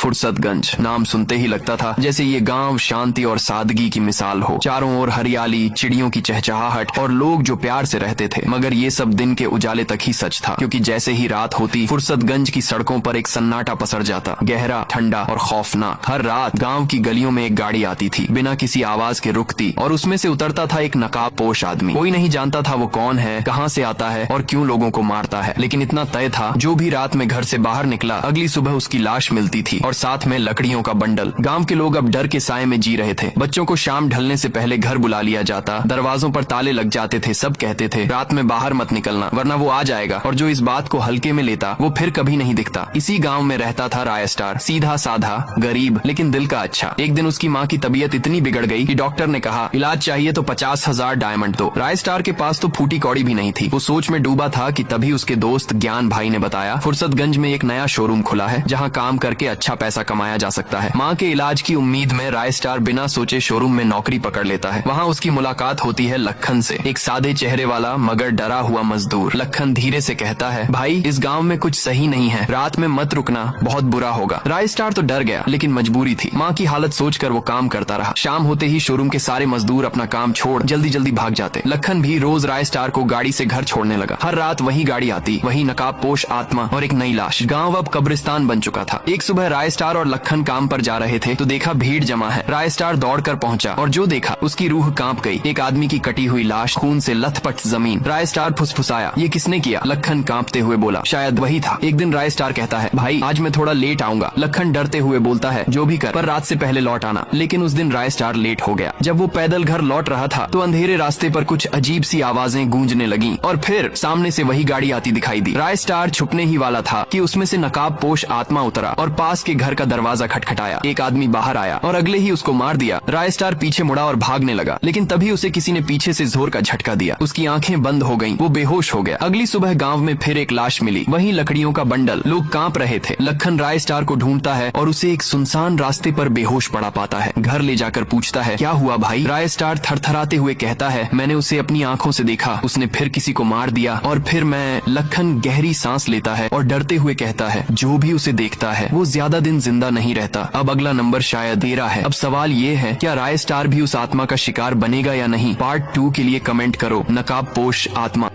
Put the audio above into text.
फुर्सतगंज नाम सुनते ही लगता था जैसे ये गांव शांति और सादगी की मिसाल हो। चारों ओर हरियाली, चिड़ियों की चहचहाहट और लोग जो प्यार से रहते थे। मगर ये सब दिन के उजाले तक ही सच था, क्योंकि जैसे ही रात होती फुर्सतगंज की सड़कों पर एक सन्नाटा पसर जाता, गहरा, ठंडा और खौफनाक। हर रात गांव की गलियों में एक गाड़ी आती थी, बिना किसी आवाज के रुकती, और उसमें से उतरता था एक नकाबपोश आदमी। कोई नहीं जानता था वो कौन है, कहाँ से आता है और क्यों लोगों को मारता है, लेकिन इतना तय था जो भी रात में घर से बाहर निकला अगली सुबह उसकी लाश मिलती थी और साथ में लकड़ियों का बंडल। गांव के लोग अब डर के साए में जी रहे थे। बच्चों को शाम ढलने से पहले घर बुला लिया जाता, दरवाजों पर ताले लग जाते थे। सब कहते थे रात में बाहर मत निकलना वरना वो आ जाएगा, और जो इस बात को हल्के में लेता वो फिर कभी नहीं दिखता। इसी गांव में रहता था राय स्टार, सीधा साधा, गरीब लेकिन दिल का अच्छा। एक दिन उसकी माँ की तबीयत इतनी बिगड़ गई कि डॉक्टर ने कहा इलाज चाहिए तो 50,000 डायमंड दो। राय स्टार के पास तो फूटी कौड़ी भी नहीं थी। वो सोच में डूबा था कि तभी उसके दोस्त ज्ञान भाई ने बताया फुर्सतगंज में एक नया शोरूम खुला है जहाँ काम करके अच्छा पैसा कमाया जा सकता है। माँ के इलाज की उम्मीद में राय स्टार बिना सोचे शोरूम में नौकरी पकड़ लेता है। वहाँ उसकी मुलाकात होती है लखन से, एक सादे चेहरे वाला मगर डरा हुआ मजदूर। लखन धीरे से कहता है भाई इस गाँव में कुछ सही नहीं है, रात में मत रुकना, बहुत बुरा होगा। राय स्टार तो डर गया, लेकिन मजबूरी थी। माँ की हालत सोचकर वो काम करता रहा। शाम होते ही शोरूम के सारे मजदूर अपना काम छोड़ जल्दी जल्दी भाग जाते। लखन भी रोज राय स्टार को गाड़ी से घर छोड़ने लगा। हर रात वही गाड़ी आती, वही नकाबपोश आत्मा और एक नई लाश। गांव अब कब्रिस्तान बन चुका था। एक सुबह राय स्टार और लखन काम पर जा रहे थे तो देखा भीड़ जमा है। राय स्टार दौड़कर पहुंचा और जो देखा उसकी रूह कांप गई। एक आदमी की कटी हुई लाश, खून से लथपथ जमीन। राय स्टार फुसफुसाया ये किसने किया? लखन कांपते हुए बोला शायद वही था। एक दिन राय स्टार कहता है भाई आज मैं थोड़ा लेट आऊंगा। लखन डरते हुए बोलता है जो भी कर पर रात से पहले लौट आना। लेकिन उस दिन राय स्टार लेट हो गया। जब वो पैदल घर लौट रहा था तो अंधेरे रास्ते पर कुछ अजीब सी आवाजें गूंजने लगीं और फिर सामने से वही गाड़ी आती दिखाई दी। राय स्टार छुपने ही वाला था कि उसमें से नकाबपोश आत्मा उतरा और पास के घर का दरवाजा खटखटाया। एक आदमी बाहर आया और अगले ही उसको मार दिया। राय स्टार पीछे मुड़ा और भागने लगा, लेकिन तभी उसे किसी ने पीछे से जोर का झटका दिया। उसकी आंखें बंद हो गईं, वो बेहोश हो गया। अगली सुबह गांव में फिर एक लाश मिली, वही लकड़ियों का बंडल। लोग कांप रहे थे। लखन राय स्टार को ढूंढता है और उसे एक सुनसान रास्ते पर बेहोश पड़ा पाता है। घर ले जाकर पूछता है क्या हुआ भाई? राय स्टार थरथराते हुए कहता है मैंने उसे अपनी आंखों से देखा, उसने फिर किसी को मार दिया और फिर मैं। लखन गहरी सांस लेता है और डरते हुए कहता है जो भी उसे देखता है वो ज्यादा दिन जिंदा नहीं रहता। अब अगला नंबर शायद तेरा है। अब सवाल ये है क्या राय स्टार भी उस आत्मा का शिकार बनेगा या नहीं? पार्ट 2 के लिए कमेंट करो नकाबपोश आत्मा।